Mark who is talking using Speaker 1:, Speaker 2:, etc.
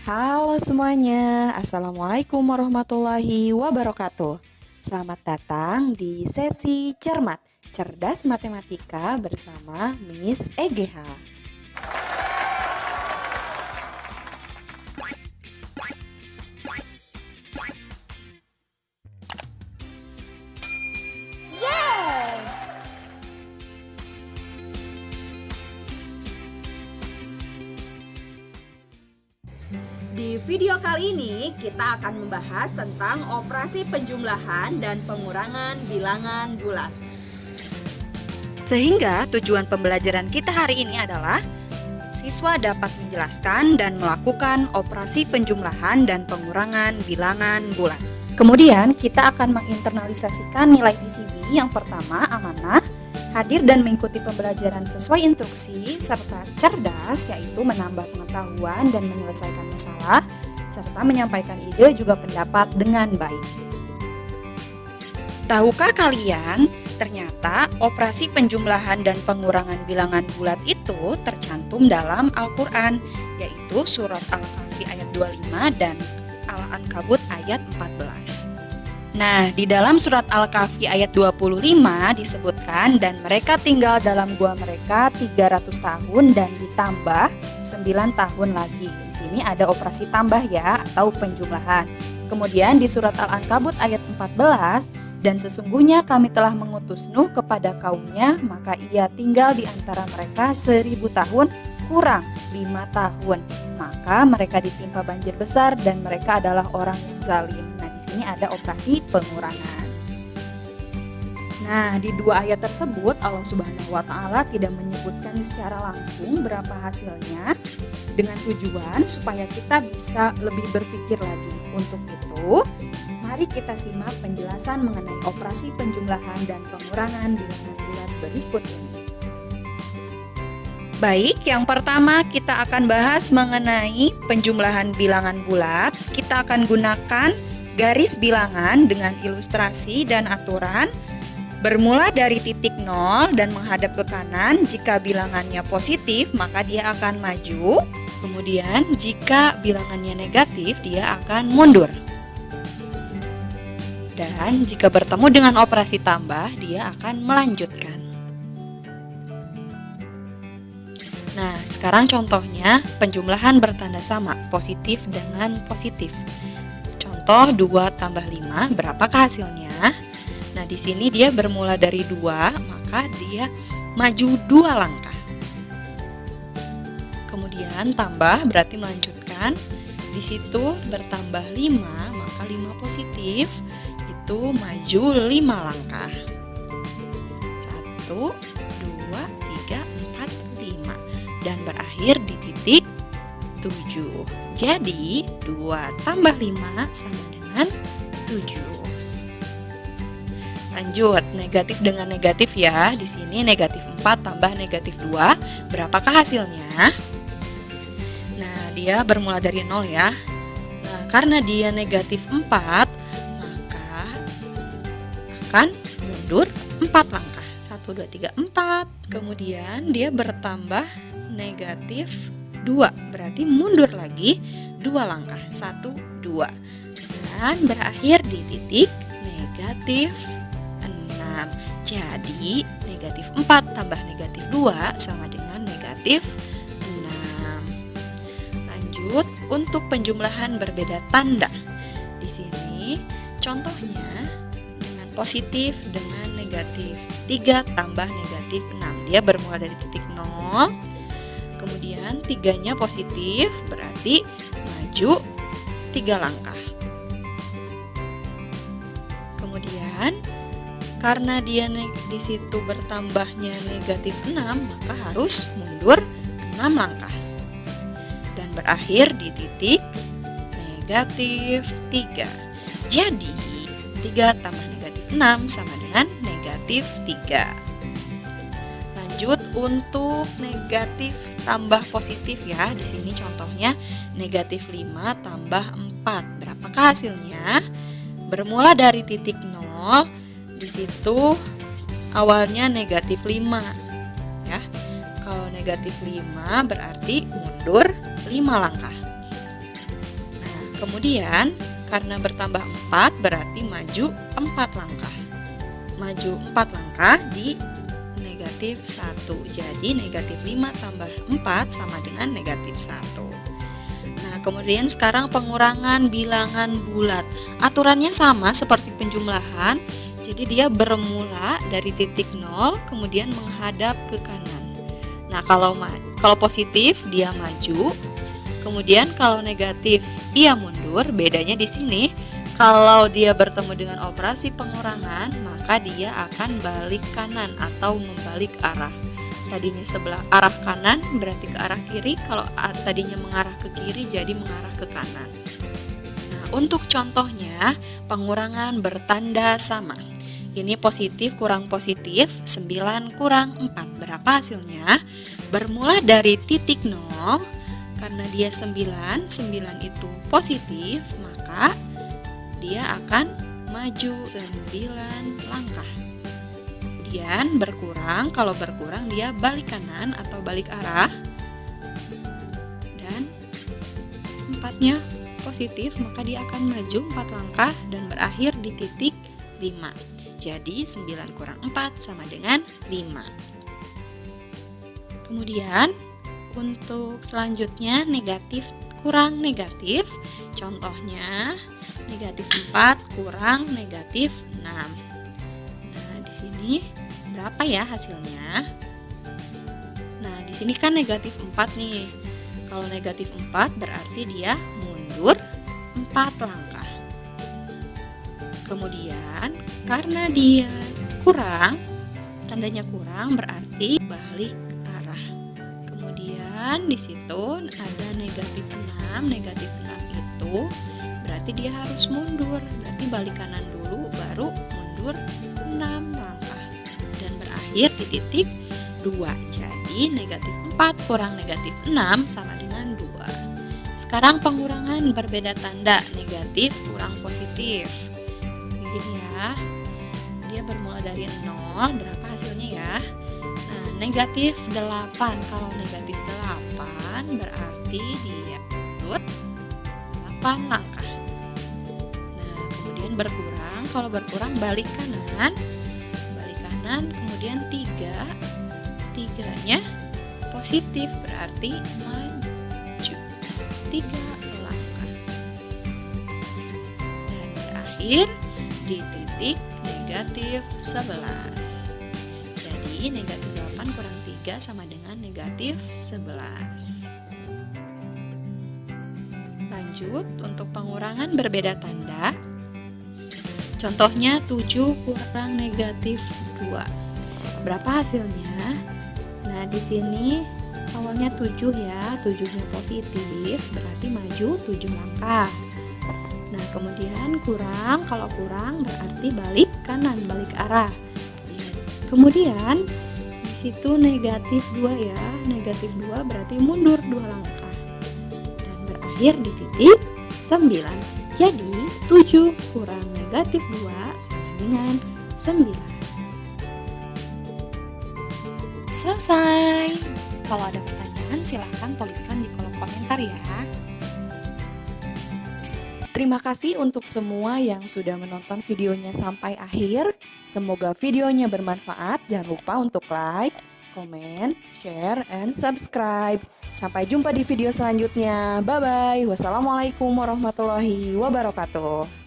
Speaker 1: Halo semuanya, Assalamualaikum warahmatullahi wabarakatuh. Selamat datang di sesi Cermat, Cerdas Matematika bersama Miss EGH. Di video kali ini kita akan membahas tentang operasi penjumlahan dan pengurangan bilangan bulat. Sehingga tujuan pembelajaran kita hari ini adalah siswa dapat menjelaskan dan melakukan operasi penjumlahan dan pengurangan bilangan bulat. Kemudian kita akan menginternalisasikan nilai TCB yang pertama amanah, hadir dan mengikuti pembelajaran sesuai instruksi, serta cerdas yaitu menambah pengetahuan dan menyelesaikan masalah, serta menyampaikan ide juga pendapat dengan baik. Tahukah kalian, ternyata operasi penjumlahan dan pengurangan bilangan bulat itu tercantum dalam Al-Quran, yaitu surat Al-Kahfi ayat 25 dan Al-Ankabut ayat 14. Nah, di dalam surat Al-Kahfi ayat 25 disebutkan dan mereka tinggal dalam gua mereka 300 tahun dan ditambah 9 tahun lagi. Di sini ada operasi tambah ya atau penjumlahan. Kemudian di surat Al-Ankabut ayat 14, dan sesungguhnya kami telah mengutus Nuh kepada kaumnya, maka ia tinggal di antara mereka 1000 tahun kurang 5 tahun. Maka mereka ditimpa banjir besar dan mereka adalah orang yang zalim. Nah, di sini ada operasi pengurangan. Nah, di dua ayat tersebut Allah Subhanahu wa taala tidak menyebutkan secara langsung berapa hasilnya dengan tujuan supaya kita bisa lebih berpikir lagi. Untuk itu, mari kita simak penjelasan mengenai operasi penjumlahan dan pengurangan bilangan bulat berikut ini. Baik, yang pertama kita akan bahas mengenai penjumlahan bilangan bulat. Kita akan gunakan garis bilangan dengan ilustrasi dan aturan. Bermula dari titik 0 dan menghadap ke kanan. Jika bilangannya positif, maka dia akan maju. Kemudian jika bilangannya negatif, dia akan mundur. Dan jika bertemu dengan operasi tambah, dia akan melanjutkan. Nah, sekarang contohnya penjumlahan bertanda sama, positif dengan positif. Contoh 2 tambah 5, berapakah hasilnya? Nah, di sini dia bermula dari 2, maka dia maju 2 langkah. Kemudian tambah berarti melanjutkan. Di situ bertambah 5, maka 5 positif itu maju 5 langkah. 1, 2, 3, 4, 5. Dan berakhir di titik 7. Jadi 2 tambah 5 sama dengan 7. Lanjut, negatif dengan negatif ya. Di sini negatif 4 tambah negatif 2. Berapakah hasilnya? Nah, dia bermula dari 0 ya. Nah, karena dia negatif 4, maka akan mundur 4 langkah. 1, 2, 3, 4. Kemudian dia bertambah negatif 2, berarti mundur lagi 2 langkah. 1, 2. Dan berakhir di titik negatif 6. Jadi negatif 4 tambah negatif 2 sama dengan negatif 6. Lanjut, untuk penjumlahan berbeda tanda. Di sini contohnya dengan positif dengan negatif. 3 tambah negatif 6. Dia bermula dari titik 0. Kemudian 3-nya positif, berarti maju 3 langkah. Kemudian karena dia di situ bertambahnya negatif 6, maka harus mundur 6 langkah. Dan berakhir di titik negatif 3. Jadi 3 tambah negatif 6 sama dengan negatif 3. Lanjut untuk negatif tambah positif ya. Di sini contohnya negatif 5 tambah 4. Berapakah hasilnya? Bermula dari titik 0. Di situ awalnya negatif 5 ya. Kalau negatif 5 berarti mundur 5 langkah. Kemudian karena bertambah 4 berarti maju 4 langkah. Maju 4 langkah di negatif 1. Jadi negatif 5 tambah 4 sama dengan negatif 1. Nah, kemudian sekarang pengurangan bilangan bulat. Aturannya sama seperti penjumlahan. Jadi dia bermula dari titik 0 kemudian menghadap ke kanan. Nah, kalau positif dia maju. Kemudian kalau negatif dia mundur. Bedanya di sini kalau dia bertemu dengan operasi pengurangan, maka dia akan balik kanan atau membalik arah. Tadinya sebelah arah kanan berarti ke arah kiri, kalau tadinya mengarah ke kiri jadi mengarah ke kanan. Nah, untuk contohnya pengurangan bertanda sama. Ini positif kurang positif, 9 kurang 4. Berapa hasilnya? Bermula dari titik 0, karena dia 9 itu positif, maka dia akan maju 9 langkah. Kemudian berkurang, kalau berkurang dia balik kanan atau balik arah. Dan 4-nya positif, maka dia akan maju 4 langkah dan berakhir di titik 5. Jadi 9 kurang 4 sama dengan 5. Kemudian untuk selanjutnya negatif kurang negatif. Contohnya negatif 4 kurang negatif 6. Nah, di sini berapa ya hasilnya? Nah, di sini kan negatif 4 nih. Kalau negatif 4 berarti dia mundur 4 langkah. Kemudian karena dia kurang, tandanya kurang berarti balik arah. Kemudian di situ ada negatif 6. Negatif 6 itu berarti dia harus mundur. Berarti balik kanan dulu baru mundur 6 langkah dan berakhir di titik 2. Jadi negatif 4 kurang negatif 6 sama dengan 2. Sekarang pengurangan berbeda tanda, negatif kurang positif. Begini ya, dia bermula dari 0, berapa hasilnya ya? Nah, negatif 8. Kalau negatif 8 berarti dia mundur 8 langkah. Nah, kemudian berkurang, kalau berkurang balik kanan, kemudian 3. 3-nya positif berarti maju 3 langkah. Dan berakhir di titik negatif 11. Jadi negatif 8 kurang 3 sama dengan negatif 11. Lanjut untuk pengurangan berbeda tanda. Contohnya 7 kurang negatif 2. Berapa hasilnya? Nah, di sini awalnya 7 ya, 7-nya positif berarti maju 7 langkah. Nah, kemudian kurang, kalau kurang berarti balik kanan, balik arah. Kemudian di situ negatif 2 ya, negatif 2 berarti mundur 2 langkah. Dan berakhir di titik 9. Jadi 7 kurang negatif 2 sama dengan 9.
Speaker 2: Selesai. Kalau ada pertanyaan silahkan tuliskan di kolom komentar ya. Terima kasih untuk semua yang sudah menonton videonya sampai akhir. Semoga videonya bermanfaat. Jangan lupa untuk like, komen, share, and subscribe. Sampai jumpa di video selanjutnya. Bye-bye. Wassalamualaikum warahmatullahi wabarakatuh.